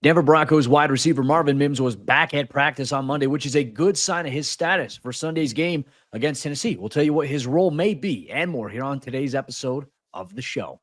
Denver Broncos wide receiver Marvin Mims was back at practice on Monday, which is a good sign of his status for Sunday's game against Tennessee. We'll tell you what his role may be and more here on today's episode of the show.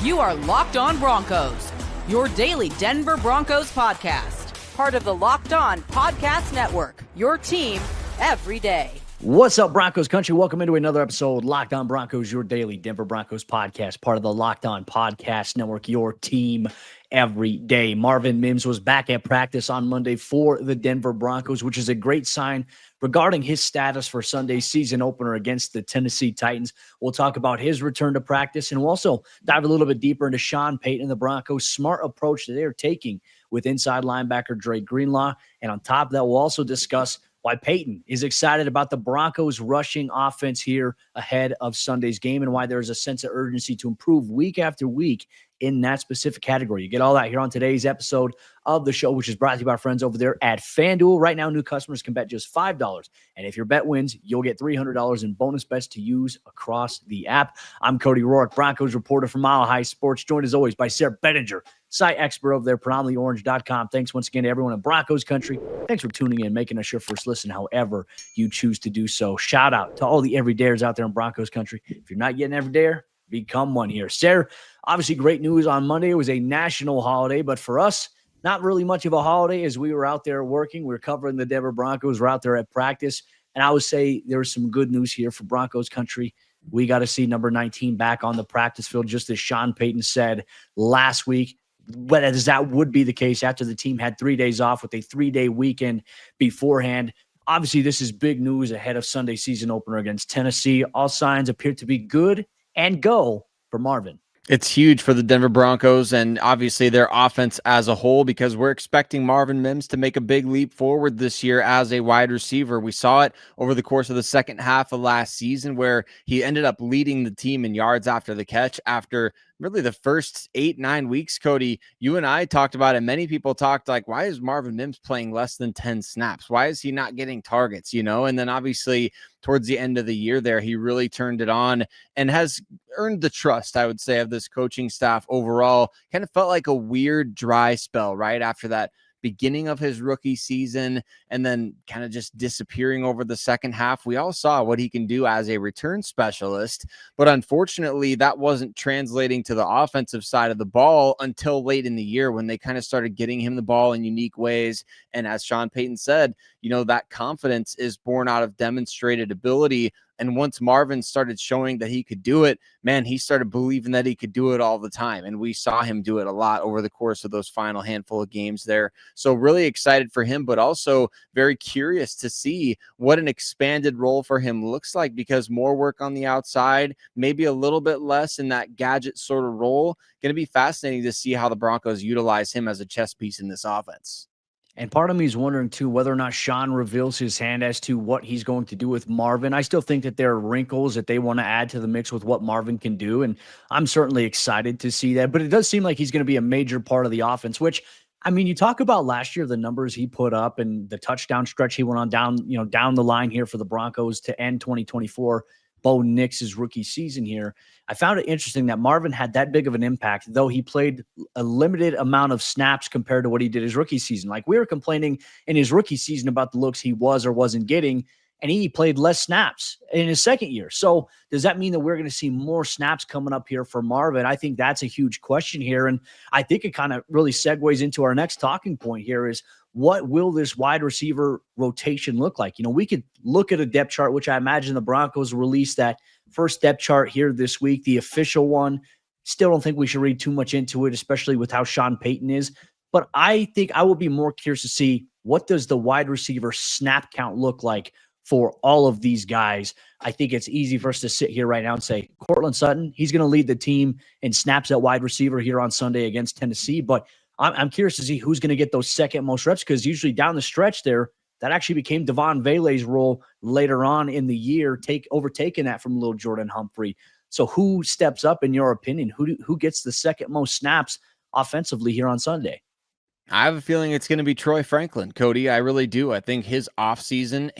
You are Locked On Broncos, your daily Denver Broncos podcast. Part of the Locked On Podcast Network, your team every day. What's up, Broncos Country? Welcome into another episode, Locked On Broncos, your daily Denver Broncos podcast, part of the Locked On Podcast Network, your team every day. Marvin Mims was back at practice on Monday for the Denver Broncos, which is a great sign regarding his status for Sunday's season opener against the Tennessee Titans. We'll talk about his return to practice, and we'll also dive a little bit deeper into Sean Payton and the Broncos' smart approach that they are taking with inside linebacker Dre Greenlaw. And on top of that, we'll also discuss why Payton is excited about the Broncos' rushing offense here ahead of Sunday's game and why there is a sense of urgency to improve week after week in that specific category. You get all that here on today's episode of the show, which is brought to you by our friends over there at FanDuel. Right now, new customers can bet just $5. And if your bet wins, you'll get $300 in bonus bets to use across the app. I'm Cody Roark, Broncos reporter from Mile High Sports, joined as always by Sayre Bedinger, site expert over there, predominantlyorange.com. Thanks once again to everyone in Broncos Country. Thanks for tuning in, making us your first listen, however you choose to do so. Shout out to all the everydayers out there in Broncos Country. If you're not yet an everydayer, become one here. Sayre, obviously great news on Monday. It was a national holiday, but for us, not really much of a holiday as we were out there working. We were covering the Denver Broncos. We're out there at practice. And I would say there was some good news here for Broncos Country. We got to see number 19 back on the practice field, just as Sean Payton said last week. But as that would be the case after the team had 3 days off with a 3-day weekend beforehand. Obviously, this is big news ahead of Sunday's season opener against Tennessee. All signs appear to be good and go for Marvin. It's huge for the Denver Broncos and obviously their offense as a whole, because we're expecting Marvin Mims to make a big leap forward this year as a wide receiver. We saw it over the course of the second half of last season where he ended up leading the team in yards after the catch after really the first 8-9 weeks. Cody, you and I talked about it. Many people talked like, why is Marvin Mims playing less than 10 snaps? Why is he not getting targets, And then obviously towards the end of the year there, he really turned it on and has earned the trust, I would say, of this coaching staff overall. Kind of felt like a weird dry spell right after that beginning of his rookie season and then kind of just disappearing over the second half. We all saw what he can do as a return specialist, but unfortunately that wasn't translating to the offensive side of the ball until late in the year when they kind of started getting him the ball in unique ways. And as Sean Payton said, that confidence is born out of demonstrated ability. And once Marvin started showing that he could do it, man, he started believing that he could do it all the time. And we saw him do it a lot over the course of those final handful of games there. So really excited for him, but also very curious to see what an expanded role for him looks like, because more work on the outside, maybe a little bit less in that gadget sort of role. Going to be fascinating to see how the Broncos utilize him as a chess piece in this offense. And part of me is wondering, too, whether or not Sean reveals his hand as to what he's going to do with Marvin. I still think that there are wrinkles that they want to add to the mix with what Marvin can do, and I'm certainly excited to see that. But it does seem like he's going to be a major part of the offense, which, I mean, you talk about last year, the numbers he put up and the touchdown stretch he went on down the line here for the Broncos to end 2024. Bo Nix's rookie season here. I found it interesting that Marvin had that big of an impact, though he played a limited amount of snaps compared to what he did his rookie season. Like, we were complaining in his rookie season about the looks he was or wasn't getting, and he played less snaps in his second year. So does that mean that we're going to see more snaps coming up here for Marvin? I think that's a huge question here, and I think it kind of really segues into our next talking point here is, what will this wide receiver rotation look like? We could look at a depth chart, which I imagine the Broncos released that first depth chart here this week, the official one. Still don't think we should read too much into it, especially with how Sean Payton is. But I think I will be more curious to see, what does the wide receiver snap count look like for all of these guys? I think it's easy for us to sit here right now and say, Courtland Sutton, he's going to lead the team in snaps at wide receiver here on Sunday against Tennessee. But I'm curious to see who's going to get those second most reps, because usually down the stretch there, that actually became Devon Vele's role later on in the year, overtaking that from Lil Jordan Humphrey. So who steps up, in your opinion? Who gets the second most snaps offensively here on Sunday? I have a feeling it's going to be Troy Franklin, Cody. I really do. I think his offseason,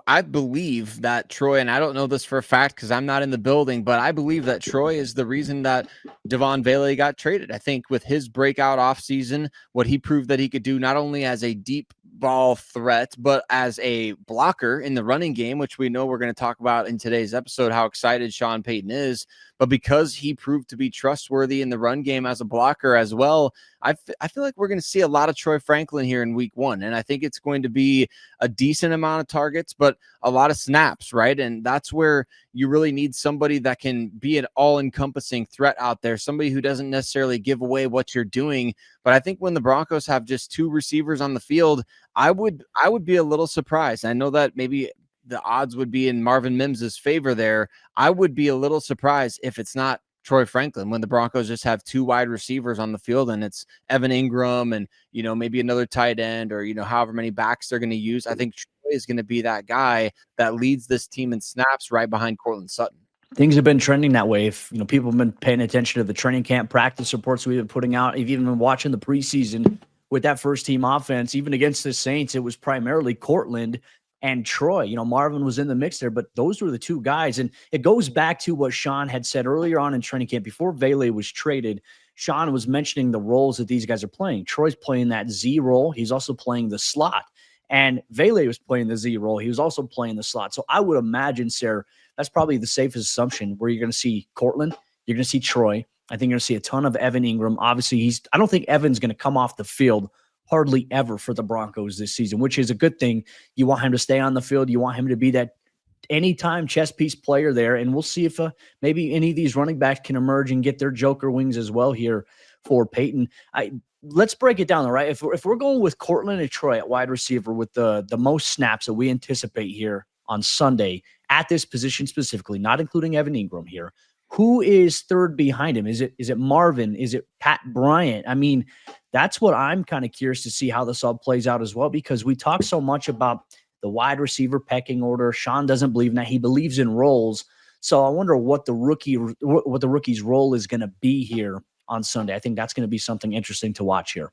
I believe that Troy, and I don't know this for a fact because I'm not in the building, but I believe that Troy is the reason that Devon Bailey got traded. I think with his breakout offseason, what he proved that he could do not only as a deep ball threat, but as a blocker in the running game, which we know we're going to talk about in today's episode, how excited Sean Payton is. But because he proved to be trustworthy in the run game as a blocker as well, I feel like we're going to see a lot of Troy Franklin here in week 1. And I think it's going to be a decent amount of targets, but a lot of snaps, right? And that's where you really need somebody that can be an all-encompassing threat out there, somebody who doesn't necessarily give away what you're doing. But I think when the Broncos have just 2 receivers on the field, I would be a little surprised. I know that maybe the odds would be in Marvin Mims's favor there. I would be a little surprised if it's not Troy Franklin when the Broncos just have 2 wide receivers on the field and it's Evan Ingram and, maybe another tight end or, however many backs they're going to use. I think Troy is going to be that guy that leads this team in snaps right behind Courtland Sutton. Things have been trending that way. If people have been paying attention to the training camp practice reports we've been putting out, if you've even been watching the preseason with that first team offense, even against the Saints, it was primarily Courtland and Troy. Marvin was in the mix there, but those were the 2 guys. And it goes back to what Sean had said earlier on in training camp before Bailey was traded. Sean was mentioning the roles that these guys are playing. Troy's playing that Z role. He's also playing the slot. And Bailey was playing the Z role. He was also playing the slot. So I would imagine, Sayre, that's probably the safest assumption where you're going to see Courtland, you're going to see Troy. I think you're going to see a ton of Evan Ingram. Obviously, I don't think Evan's going to come off the field hardly ever for the Broncos this season, which is a good thing. You want him to stay on the field. You want him to be that anytime chess piece player there. And we'll see if maybe any of these running backs can emerge and get their Joker wings as well here for Payton. Let's break it down, all right? If we're going with Courtland and Troy at wide receiver with the most snaps that we anticipate here on Sunday at this position specifically, not including Evan Ingram here, who is third behind him? Is it Marvin? Is it Pat Bryant? I mean, that's what I'm kind of curious to see how this all plays out as well, because we talk so much about the wide receiver pecking order. Sean doesn't believe in that. He believes in roles. So I wonder what the rookie's role is going to be here on Sunday. I think that's going to be something interesting to watch here.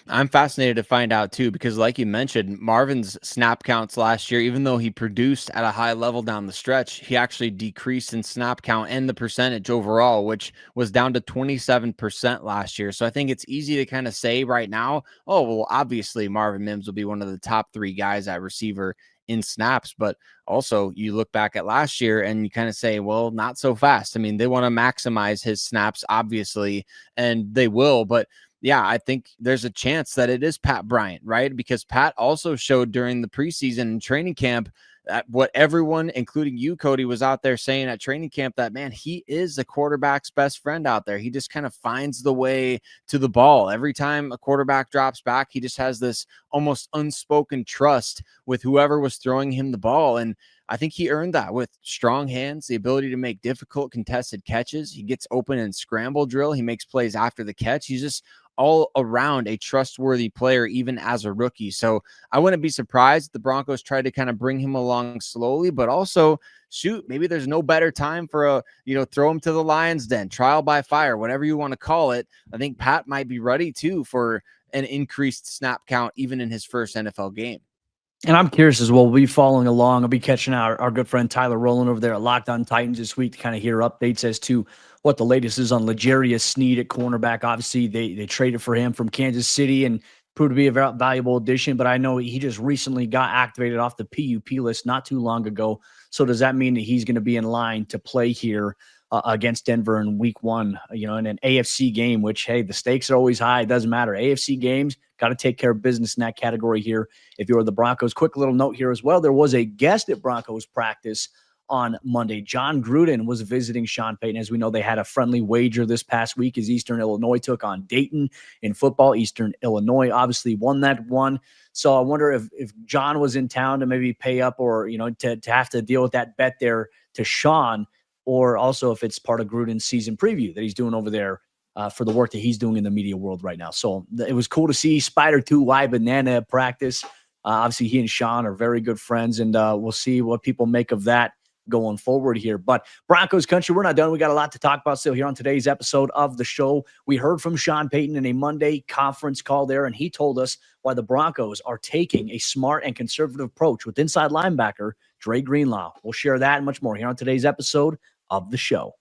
I'm fascinated to find out too, because like you mentioned, Marvin's snap counts last year, even though he produced at a high level down the stretch, he actually decreased in snap count and the percentage overall, which was down to 27% last year. So I think it's easy to kind of say right now, oh, well, obviously Marvin Mims will be one of the top 3 guys at receiver in snaps. But also you look back at last year and you kind of say, well, not so fast. I mean, they want to maximize his snaps, obviously, and they will, but yeah, I think there's a chance that it is Pat Bryant, right? Because Pat also showed during the preseason and training camp that what everyone, including you, Cody, was out there saying at training camp, that, man, he is the quarterback's best friend out there. He just kind of finds the way to the ball. Every time a quarterback drops back, he just has this almost unspoken trust with whoever was throwing him the ball. And I think he earned that with strong hands, the ability to make difficult contested catches. He gets open in scramble drill. He makes plays after the catch. He's just all around a trustworthy player, even as a rookie. So I wouldn't be surprised if the Broncos tried to kind of bring him along slowly, but also shoot, maybe there's no better time for throw him to the lion's den, trial by fire, whatever you want to call it. I think Pat might be ready too for an increased snap count, even in his first NFL game. And I'm curious as well. We'll be following along. I'll be catching our good friend Tyler Rowland over there at Locked On Titans this week to kind of hear updates as to what the latest is on L'Jarius Sneed at cornerback. Obviously, they traded for him from Kansas City and proved to be a very valuable addition. But I know he just recently got activated off the PUP list not too long ago. So does that mean that he's going to be in line to play here against Denver in week 1, in an AFC game, which, hey, the stakes are always high. It doesn't matter. AFC games, got to take care of business in that category here if you're the Broncos. Quick little note here as well. There was a guest at Broncos practice on Monday. John Gruden was visiting Sean Payton. As we know, they had a friendly wager this past week as Eastern Illinois took on Dayton in football. Eastern Illinois obviously won that one. So I wonder if John was in town to maybe pay up or, to have to deal with that bet there to Sean, or also if it's part of Gruden's season preview that he's doing over there for the work that he's doing in the media world right now. So it was cool to see Spider 2 Y Banana at practice. Obviously, he and Sean are very good friends, and we'll see what people make of that going forward here. But Broncos Country, we're not done. We got a lot to talk about still here on today's episode of the show. We heard from Sean Payton in a Monday conference call there, and he told us why the Broncos are taking a smart and conservative approach with inside linebacker Dre Greenlaw. We'll share that and much more here on today's episode of the show.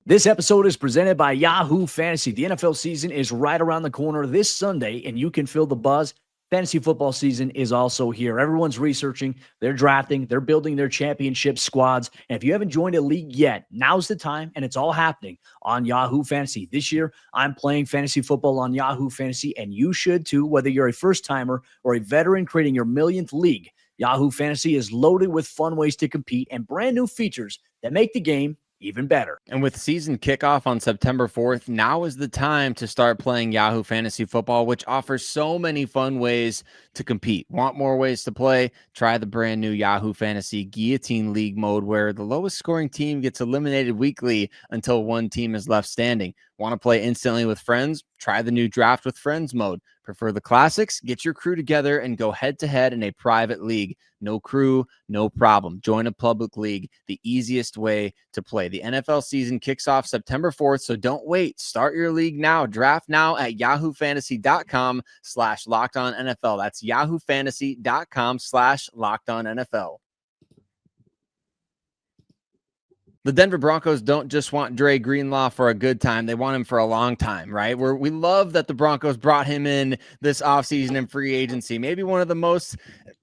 This episode is presented by Yahoo Fantasy. The NFL season is right around the corner this Sunday, and you can feel the buzz. Fantasy football season is also here. Everyone's researching, they're drafting, they're building their championship squads. And if you haven't joined a league yet, now's the time, and it's all happening on Yahoo Fantasy. This year, I'm playing fantasy football on Yahoo Fantasy, and you should too, whether you're a first-timer or a veteran creating your millionth league. Yahoo Fantasy is loaded with fun ways to compete and brand new features that make the game even better. And with season kickoff on September 4th, now is the time to start playing Yahoo Fantasy Football, which offers so many fun ways to compete. Want more ways to play? Try the brand new Yahoo Fantasy Guillotine League mode, where the lowest scoring team gets eliminated weekly until one team is left standing. Want to play instantly with friends? Try the new Draft with Friends mode. Prefer the classics? Get your crew together and go head-to-head in a private league. No crew, no problem. Join a public league, the easiest way to play. The NFL season kicks off September 4th, so don't wait. Start your league now. Draft now at yahoofantasy.com/LockedOnNFL. That's yahoofantasy.com/LockedOnNFL. The Denver Broncos don't just want Dre Greenlaw for a good time. They want him for a long time, right? We love that the Broncos brought him in this offseason in free agency. Maybe one of the most,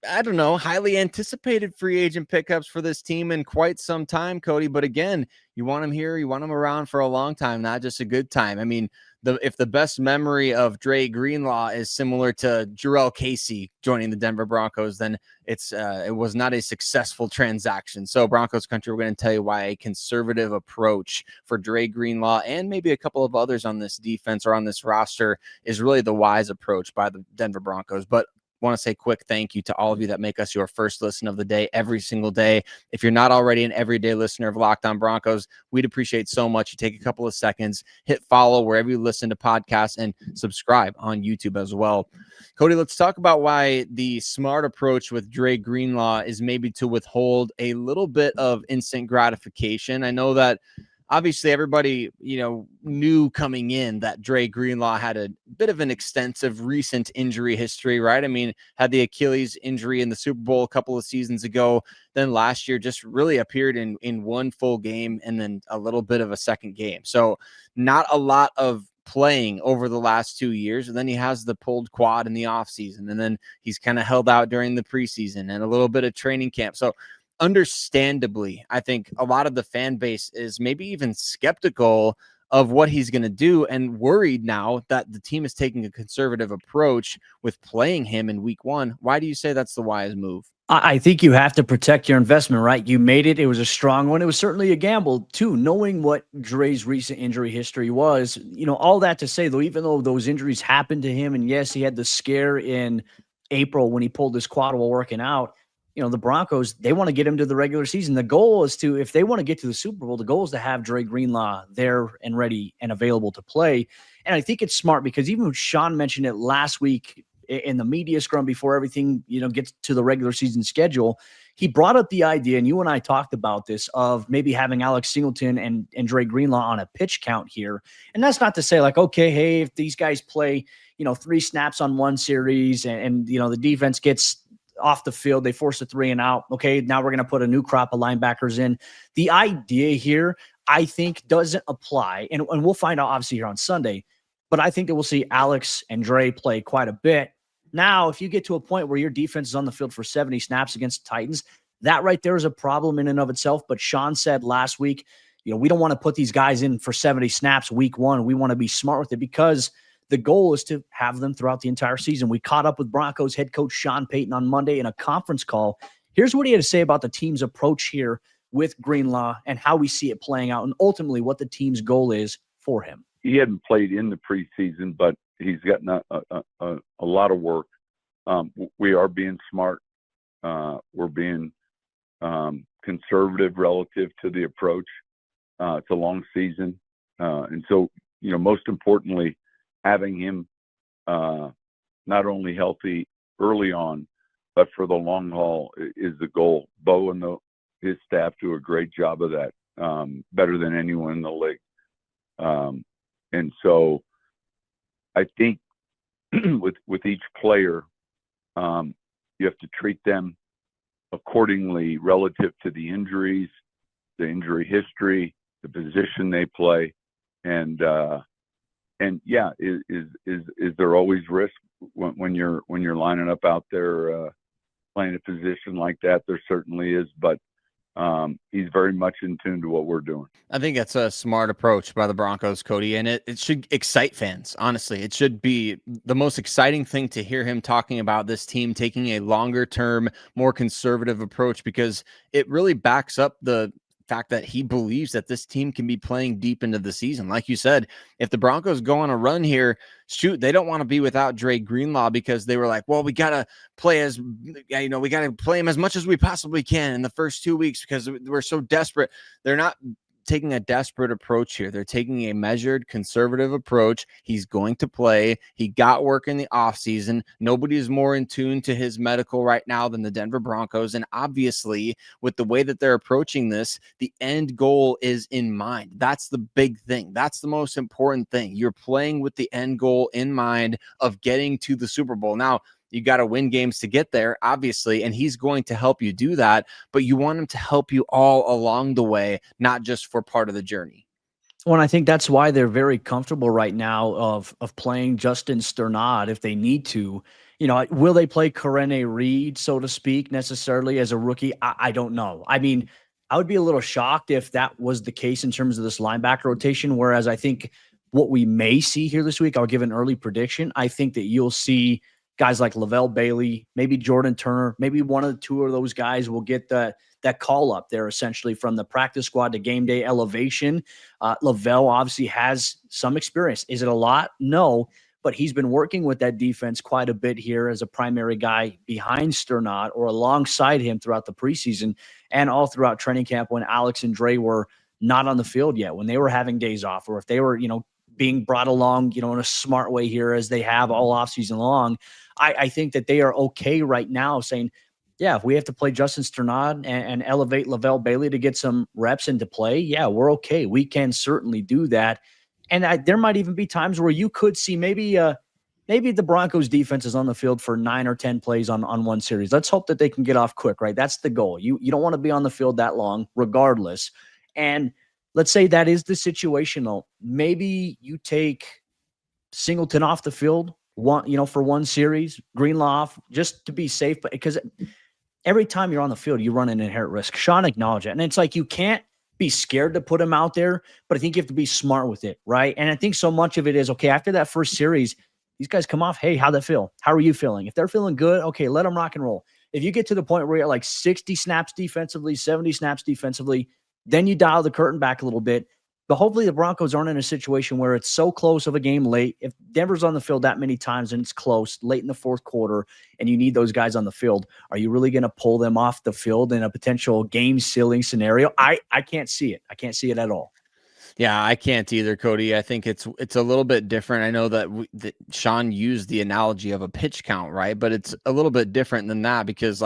highly anticipated free agent pickups for this team in quite some time, Cody. But again, you want him here, you want him around for a long time, not just a good time. I mean, if the best memory of Dre Greenlaw is similar to Jarrell Casey joining the Denver Broncos, then it was not a successful transaction. So Broncos Country, we're going to tell you why a conservative approach for Dre Greenlaw and maybe a couple of others on this defense or on this roster is really the wise approach by the Denver Broncos. But want to say quick thank you to all of you that make us your first listen of the day every single day. If you're not already an everyday listener of Locked On Broncos, we'd appreciate so much. You take a couple of seconds, hit follow wherever you listen to podcasts, and subscribe on YouTube as well. Cody, let's talk about why the smart approach with Dre Greenlaw is maybe to withhold a little bit of instant gratification. I know that obviously everybody, knew coming in that Dre Greenlaw had a bit of an extensive recent injury history, right? I mean, had the Achilles injury in the Super Bowl a couple of seasons ago. Then last year just really appeared in one full game and then a little bit of a second game. So not a lot of playing over the last 2 years. And then he has the pulled quad in the offseason. And then he's kind of held out during the preseason and a little bit of training camp. So understandably, I think a lot of the fan base is maybe even skeptical of what he's going to do and worried now that the team is taking a conservative approach with playing him in week one. Why do you say that's the wise move? I think you have to protect your investment, right? You made it. It was a strong one. It was certainly a gamble, too, knowing what Dre's recent injury history was. All that to say, though, even though those injuries happened to him, and yes, he had the scare in April when he pulled his quad while working out, the Broncos, they want to get him to the regular season. The goal is if they want to get to the Super Bowl, the goal is to have Dre Greenlaw there and ready and available to play. And I think it's smart because even Sean mentioned it last week in the media scrum before everything, gets to the regular season schedule. He brought up the idea, and you and I talked about this, of maybe having Alex Singleton and Dre Greenlaw on a pitch count here. And that's not to say okay, hey, if these guys play, 3 snaps on one series and the defense gets off the field, they force a 3 and out. Okay, now we're going to put a new crop of linebackers in. The idea here, I think, doesn't apply. And we'll find out obviously here on Sunday, but I think that we'll see Alex and Dre play quite a bit. Now, if you get to a point where your defense is on the field for 70 snaps against the Titans, that right there is a problem in and of itself. But Sean said last week, we don't want to put these guys in for 70 snaps week one. We want to be smart with it because the goal is to have them throughout the entire season. We caught up with Broncos head coach Sean Payton on Monday in a conference call. Here's what he had to say about the team's approach here with Greenlaw and how we see it playing out and ultimately what the team's goal is for him. He hadn't played in the preseason, but he's gotten a lot of work. We are being smart. We're being conservative relative to the approach. It's a long season. And so, most importantly, having him not only healthy early on, but for the long haul is the goal. Bo and his staff do a great job of that, better than anyone in the league. And so I think with each player, you have to treat them accordingly relative to the injuries, the injury history, the position they play, and yeah, is there always risk when you're lining up out there playing a position like that? There certainly is, but he's very much in tune to what we're doing. I think that's a smart approach by the Broncos, Cody, and it should excite fans. Honestly, it should be the most exciting thing to hear him talking about this team taking a longer term, more conservative approach, because it really backs up the fact that he believes that this team can be playing deep into the season. Like you said, if the Broncos go on a run here, shoot, they don't want to be without Dre Greenlaw, because they were like, well, we got to play we got to play him as much as we possibly can in the first 2 weeks because we're so desperate. They're not taking a desperate approach here. They're taking a measured, conservative approach. He's going to play. He got work in the offseason. Nobody is more in tune to his medical right now than the Denver Broncos. And obviously, with the way that they're approaching this, the end goal is in mind. That's the big thing. That's the most important thing. You're playing with the end goal in mind of getting to the Super Bowl. Now, you got to win games to get there, obviously, and he's going to help you do that, but you want him to help you all along the way, not just for part of the journey. Well, and I think that's why they're very comfortable right now of playing Justin Sternad if they need to. Will they play Corene Reed, so to speak, necessarily as a rookie? I don't know. I mean, I would be a little shocked if that was the case in terms of this linebacker rotation, whereas I think what we may see here this week, I'll give an early prediction. I think that you'll see guys like Lavelle Bailey, maybe Jordan Turner, maybe one of the two of those guys will get that call up there essentially from the practice squad to game day elevation. Lavelle obviously has some experience. Is it a lot? No, but he's been working with that defense quite a bit here as a primary guy behind Sternad or alongside him throughout the preseason and all throughout training camp when Alex and Dre were not on the field yet, when they were having days off, or if they were, being brought along, in a smart way here as they have all offseason long. I think that they are okay right now saying, yeah, if we have to play Justin Sternad and elevate Lavelle Bailey to get some reps into play, yeah, we're okay. We can certainly do that. And there might even be times where you could see maybe the Broncos defense is on the field for 9 or 10 plays on one series. Let's hope that they can get off quick, right? That's the goal. You don't want to be on the field that long regardless. And let's say that is the situation, though. Maybe you take Singleton off the field for one series, Greenlaw off, just to be safe. But because every time you're on the field, you run an inherent risk. Sean acknowledged it. And it's like you can't be scared to put him out there, but I think you have to be smart with it, right? And I think so much of it is, okay, after that first series, these guys come off, hey, how'd that feel? How are you feeling? If they're feeling good, okay, let them rock and roll. If you get to the point where you're at like 60 snaps defensively, 70 snaps defensively, then you dial the curtain back a little bit. But hopefully the Broncos aren't in a situation where it's so close of a game late. If Denver's on the field that many times and it's close late in the fourth quarter and you need those guys on the field, are you really going to pull them off the field in a potential game-sealing scenario? I can't see it. I can't see it at all. Yeah, I can't either, Cody. I think it's a little bit different. I know that Sean used the analogy of a pitch count, right? But it's a little bit different than that because,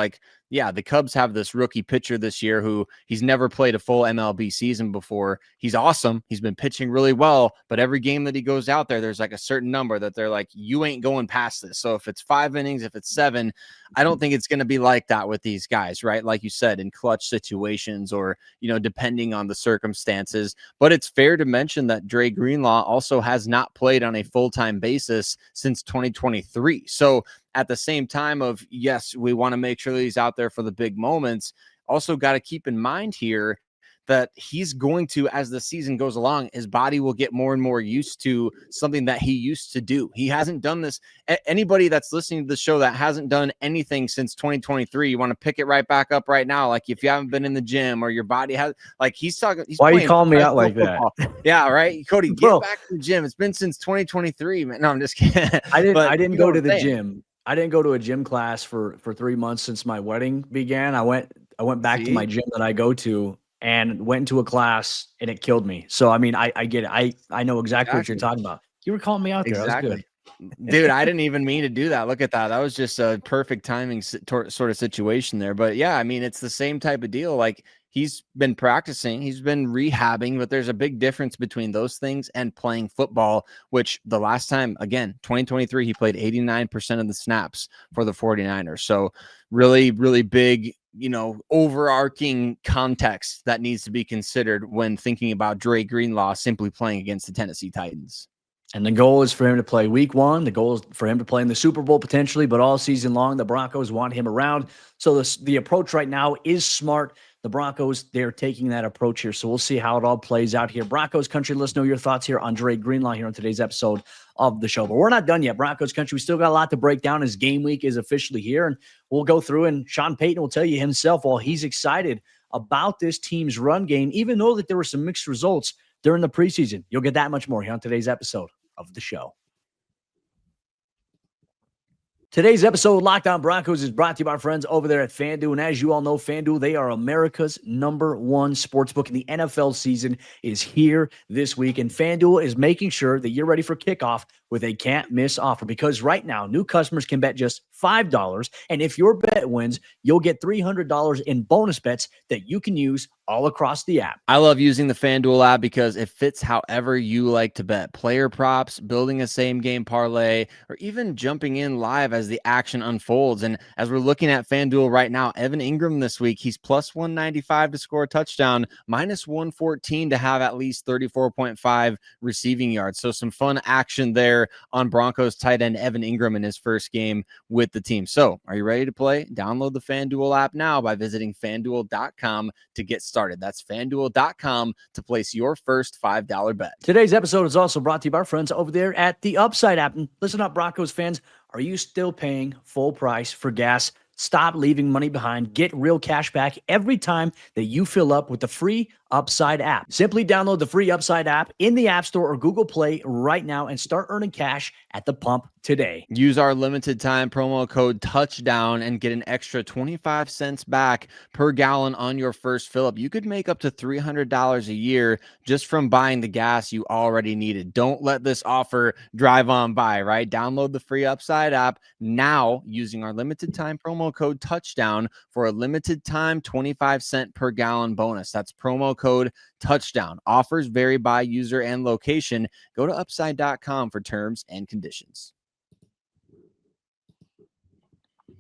the Cubs have this rookie pitcher this year who he's never played a full MLB season before. He's awesome. He's been pitching really well, but every game that he goes out there, there's like a certain number that they're like, you ain't going past this. So if it's 5 innings, if it's 7, I don't think it's going to be like that with these guys, right? Like you said, in clutch situations or, depending on the circumstances. But it's fair to mention that Dre Greenlaw also has not played on a full-time basis since 2023. So at the same time of, yes, we want to make sure that he's out there for the big moments, also got to keep in mind here that he's going to, as the season goes along, his body will get more and more used to something that he used to do. He hasn't done this. Anybody that's listening to the show that hasn't done anything since 2023, you want to pick it right back up right now. Like if you haven't been in the gym or your body has, he's talking. Why are you calling me out like football. That? Yeah, right. Cody, get back to the gym. It's been since 2023, man. No, I'm just kidding. I didn't go to the gym. I didn't go to a gym class for 3 months since my wedding began. I went back to my gym that I go to and went into a class and it killed me. So, I mean, I get it. I know exactly what you're talking about. You were calling me out there. Exactly. That was good. Dude, I didn't even mean to do that. Look at that. That was just a perfect timing sort of situation there. But yeah, I mean, it's the same type of deal. Like, he's been practicing, he's been rehabbing, but there's a big difference between those things and playing football, which the last time, again, 2023, he played 89% of the snaps for the 49ers. So really, really big, overarching context that needs to be considered when thinking about Dre Greenlaw simply playing against the Tennessee Titans. And the goal is for him to play week 1. The goal is for him to play in the Super Bowl potentially, but all season long, the Broncos want him around. So the approach right now is smart. The Broncos, they're taking that approach here. So we'll see how it all plays out here. Broncos Country, let us know your thoughts here on Dre Greenlaw here on today's episode of the show. But we're not done yet. Broncos Country, we still got a lot to break down as game week is officially here. And we'll go through, and Sean Payton will tell you himself while he's excited about this team's run game, even though that there were some mixed results during the preseason. You'll get that much more here on today's episode of the show. Today's episode of Locked On Broncos is brought to you by our friends over there at FanDuel. And as you all know, FanDuel, they are America's #1 sportsbook, and the NFL season is here this week. And FanDuel is making sure that you're ready for kickoff with a can't-miss offer, because right now, new customers can bet just $5, and if your bet wins, you'll get $300 in bonus bets that you can use all across the app. I love using the FanDuel app because it fits however you like to bet. Player props, building a same-game parlay, or even jumping in live as the action unfolds. And as we're looking at FanDuel right now, Evan Ingram this week, he's plus 195 to score a touchdown, minus 114 to have at least 34.5 receiving yards. So some fun action there on Broncos tight end Evan Ingram in his first game with the team. So are you ready to play? Download the FanDuel app now by visiting FanDuel.com to get started. That's FanDuel.com to place your first $5 bet. Today's episode is also brought to you by our friends over there at the Upside app. And listen up, Broncos fans. Are you still paying full price for gas? Stop leaving money behind. Get real cash back every time that you fill up with the free Upside app. Simply download the free Upside app in the App Store or Google Play right now and start earning cash at the pump today. Use our limited time promo code touchdown and get an extra 25 cents back per gallon on your first fill up. You could make up to $300 a year just from buying the gas you already needed. Don't let this offer drive on by, right? Download the free Upside app now using our limited time promo code touchdown for a limited time 25 cent per gallon bonus. That's promo code touchdown. Offers vary by user and location. Go to upside.com for terms and conditions.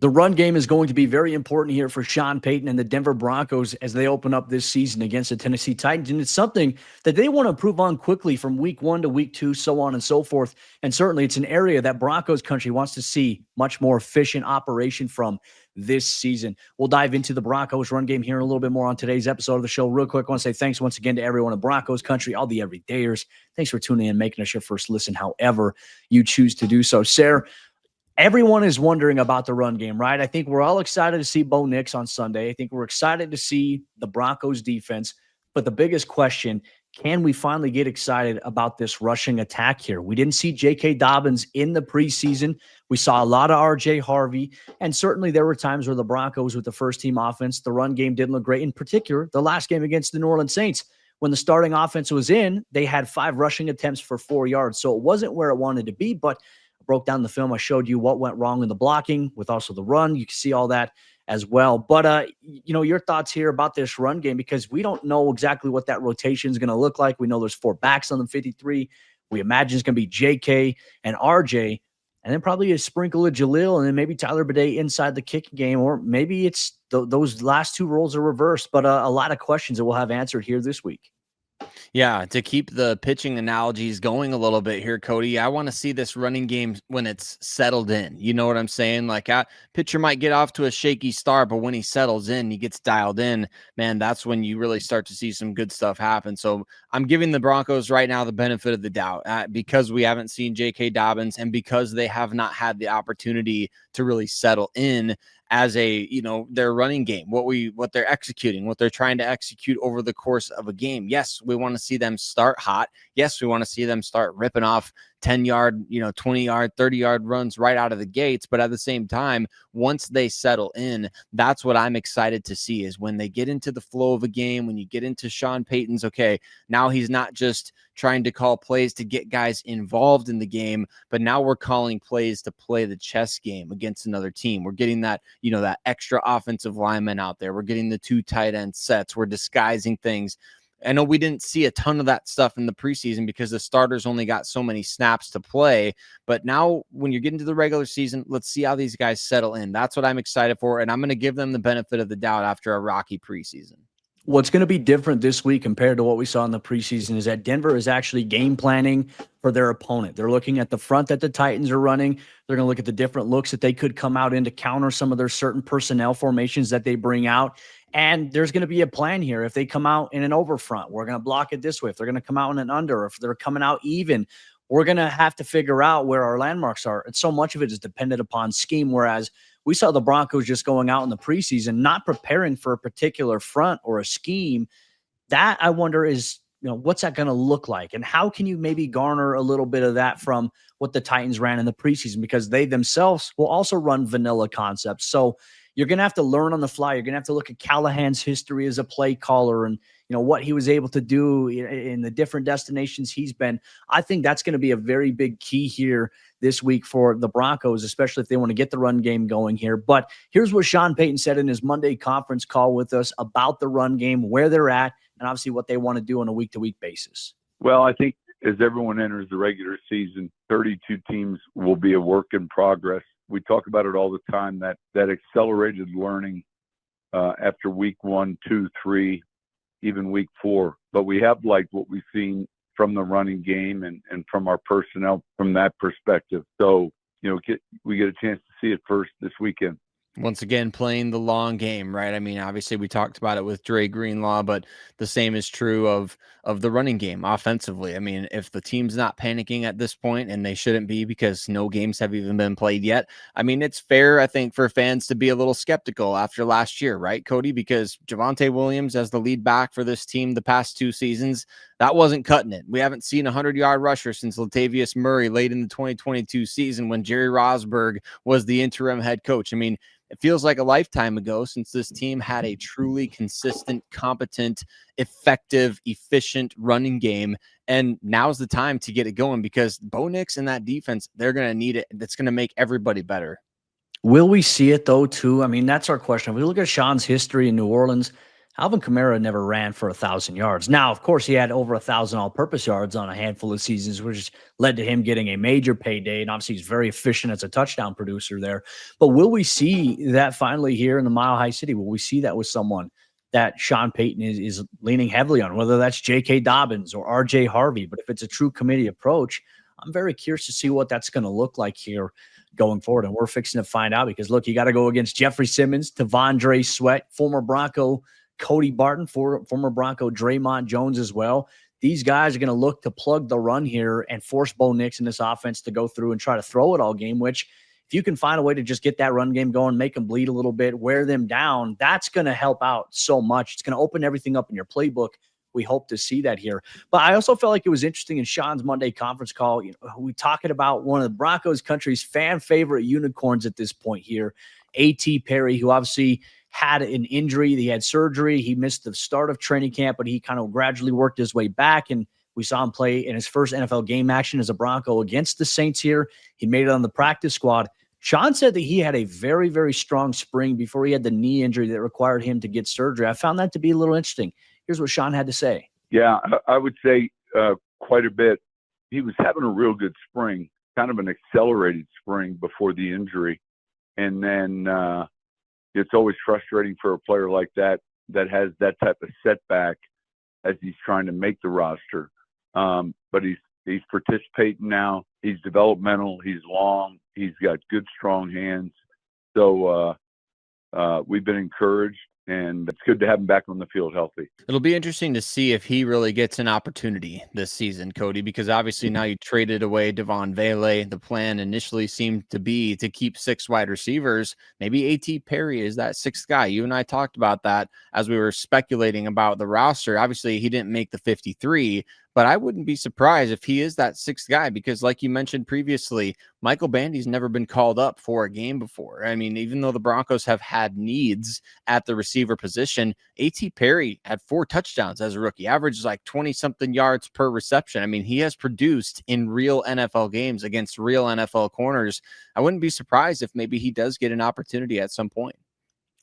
The run game is going to be very important here for Sean Payton and the Denver Broncos as they open up this season against the Tennessee Titans. And it's something that they want to improve on quickly from week 1 to week 2, so on and so forth. And certainly it's an area that Broncos Country wants to see much more efficient operation from this season. We'll dive into the Broncos run game here in a little bit more on today's episode of the show. Real quick, I want to say thanks once again to everyone at Broncos Country, all the everydayers. Thanks for tuning in, making us your first listen, however you choose to do so. Sayre, everyone is wondering about the run game, right? I think we're all excited to see Bo Nix on Sunday. I think we're excited to see the Broncos defense. But the biggest question, can we finally get excited about this rushing attack here? We didn't see J.K. Dobbins in the preseason. We saw a lot of R.J. Harvey. And certainly there were times where the Broncos with the first-team offense, the run game didn't look great. In particular, the last game against the New Orleans Saints, when the starting offense was in, they had 5 rushing attempts for 4 yards. So it wasn't where it wanted to be, but broke down the film. I showed you what went wrong in the blocking with also the run. You can see all that as well. But, your thoughts here about this run game, because we don't know exactly what that rotation is going to look like. We know there's 4 backs on the 53. We imagine it's going to be JK and RJ, and then probably a sprinkle of Jaleel, and then maybe Tyler Bidet inside the kicking game, or maybe it's those last 2 roles are reversed. But a lot of questions that we'll have answered here this week. Yeah, to keep the pitching analogies going a little bit here, Cody, I want to see this running game when it's settled in. You know what I'm saying? Like, a pitcher might get off to a shaky start, but when he settles in, he gets dialed in, man, that's when you really start to see some good stuff happen. So I'm giving the Broncos right now the benefit of the doubt because we haven't seen J.K. Dobbins and because they have not had the opportunity to really settle in as their running game, what they're executing, what they're trying to execute over the course of a game. Yes, we want to see them start hot. Yes, we want to see them start ripping off 10-yard, 20-yard, 30-yard runs right out of the gates. But at the same time, once they settle in, that's what I'm excited to see, is when they get into the flow of a game, when you get into Sean Payton's, okay, now he's not just trying to call plays to get guys involved in the game, but now we're calling plays to play the chess game against another team. We're getting that, that extra offensive lineman out there. We're getting the 2 tight end sets. We're disguising things. I know we didn't see a ton of that stuff in the preseason because the starters only got so many snaps to play. But now when you're getting to the regular season, let's see how these guys settle in. That's what I'm excited for. And I'm going to give them the benefit of the doubt after a rocky preseason. What's going to be different this week compared to what we saw in the preseason is that Denver is actually game planning for their opponent. They're looking at the front that the Titans are running. They're going to look at the different looks that they could come out in to counter some of their certain personnel formations that they bring out. And there's going to be a plan here. If they come out in an over front, we're going to block it this way. If they're going to come out in an under, if they're coming out even, we're going to have to figure out where our landmarks are. And so much of it is dependent upon scheme, whereas we saw the Broncos just going out in the preseason, not preparing for a particular front or a scheme. That, I wonder, is, what's that going to look like? And how can you maybe garner a little bit of that from what the Titans ran in the preseason? Because they themselves will also run vanilla concepts. So you're going to have to learn on the fly. You're going to have to look at Callahan's history as a play caller and, what he was able to do in the different destinations he's been. I think that's going to be a very big key here this week for the Broncos, especially if they want to get the run game going here. But here's what Sean Payton said in his Monday conference call with us about the run game, where they're at, and obviously what they want to do on a week-to-week basis. Well, I think as everyone enters the regular season, 32 teams will be a work in progress. We talk about it all the time, that accelerated learning after week 1, 2, 3, even week 4. But we have liked what we've seen from the running game and from our personnel from that perspective. So, we get a chance to see it first this weekend. Once again, playing the long game, right? I mean, obviously we talked about it with Dre Greenlaw, but the same is true of the running game offensively. I mean, if the team's not panicking at this point, and they shouldn't be because no games have even been played yet, I mean, it's fair, I think, for fans to be a little skeptical after last year, right, Cody? Because Javonte Williams as the lead back for this team the past 2 seasons, that wasn't cutting it. We haven't seen a 100-yard rusher since Latavius Murray late in the 2022 season when Jerry Rosburg was the interim head coach. I mean, it feels like a lifetime ago since this team had a truly consistent, competent, effective, efficient running game. And now's the time to get it going because Bo Nix and that defense, they're going to need it. That's going to make everybody better. Will we see it, though, too? I mean, that's our question. If we look at Sean's history in New Orleans, Alvin Kamara never ran for 1,000 yards. Now, of course, he had over 1,000 all-purpose yards on a handful of seasons, which led to him getting a major payday. And obviously, he's very efficient as a touchdown producer there. But will we see that finally here in the Mile High City? Will we see that with someone that Sean Payton is leaning heavily on, whether that's J.K. Dobbins or R.J. Harvey? But if it's a true committee approach, I'm very curious to see what that's going to look like here going forward. And we're fixing to find out because, look, you got to go against Jeffrey Simmons, Tavondre Sweat, former Bronco Cody Barton, former Bronco Draymond Jones as well. These guys are going to look to plug the run here and force Bo Nix in this offense to go through and try to throw it all game, which if you can find a way to just get that run game going, make them bleed a little bit, wear them down, that's going to help out so much. It's going to open everything up in your playbook. We hope to see that here. But I also felt like it was interesting in Sean's Monday conference call. We talking about one of the Broncos Country's fan favorite unicorns at this point here, A.T. Perry, who obviously had an injury. He had surgery. He missed the start of training camp, but he kind of gradually worked his way back. And we saw him play in his first NFL game action as a Bronco against the Saints here. He made it on the practice squad. Sean said that he had a very, very strong spring before he had the knee injury that required him to get surgery. I found that to be a little interesting. Here's what Sean had to say. Yeah, I would say quite a bit. He was having a real good spring, kind of an accelerated spring before the injury. And then it's always frustrating for a player like that has that type of setback as he's trying to make the roster. But he's participating now. He's developmental. He's long. He's got good, strong hands. So we've been encouraged, and it's good to have him back on the field healthy. It'll be interesting to see if he really gets an opportunity this season, Cody, because obviously now you traded away Devon Vele. The plan initially seemed to be to keep 6 wide receivers. Maybe A.T. Perry is that 6th guy. You and I talked about that as we were speculating about the roster. Obviously, he didn't make the 53, but I wouldn't be surprised if he is that sixth guy because, like you mentioned previously, Michael Bandy's never been called up for a game before. I mean, even though the Broncos have had needs at the receiver position, A.T. Perry had 4 touchdowns as a rookie, averages like 20-something yards per reception. I mean, he has produced in real NFL games against real NFL corners. I wouldn't be surprised if maybe he does get an opportunity at some point.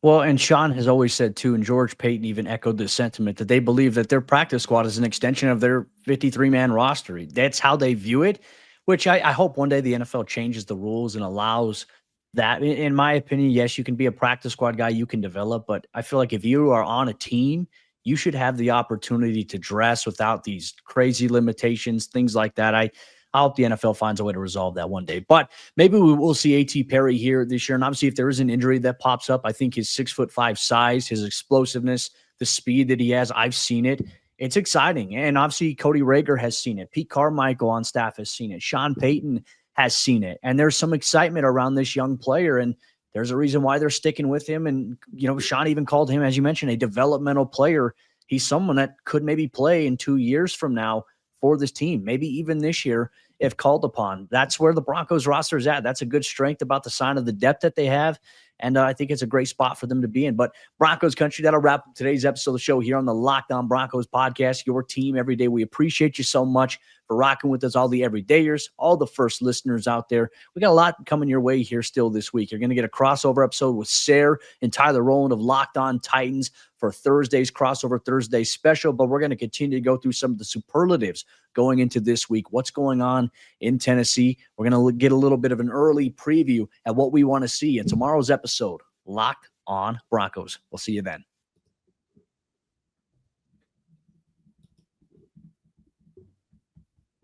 Well, and Sean has always said too, and George Payton even echoed this sentiment, that they believe that their practice squad is an extension of their 53-man roster. That's how they view it, which I hope one day the NFL changes the rules and allows that. In my opinion, yes, you can be a practice squad guy, you can develop, but I feel like if you are on a team, you should have the opportunity to dress without these crazy limitations, things like that. I hope the NFL finds a way to resolve that one day. But maybe we will see A.T. Perry here this year. And obviously, if there is an injury that pops up, I think his 6'5" size, his explosiveness, the speed that he has, I've seen it. It's exciting. And obviously, Cody Roark has seen it. Pete Carmichael on staff has seen it. Sean Payton has seen it. And there's some excitement around this young player. And there's a reason why they're sticking with him. And, Sean even called him, as you mentioned, a developmental player. He's someone that could maybe play in 2 years from now for this team, maybe even this year if called upon. That's where the Broncos roster is at. That's a good strength about the sign of the depth that they have. And I think it's a great spot for them to be in. But Broncos Country, that'll wrap up today's episode of the show here on the Locked On Broncos podcast, your team every day. We appreciate you so much for rocking with us, all the everydayers, all the first listeners out there. We got a lot coming your way here still this week. You're going to get a crossover episode with Sayre and Tyler Rowland of Locked On Titans for Thursday's crossover Thursday special. But we're going to continue to go through some of the superlatives going into this week. What's going on in Tennessee? We're going to get a little bit of an early preview at what we want to see in tomorrow's episode, Locked On Broncos. We'll see you then.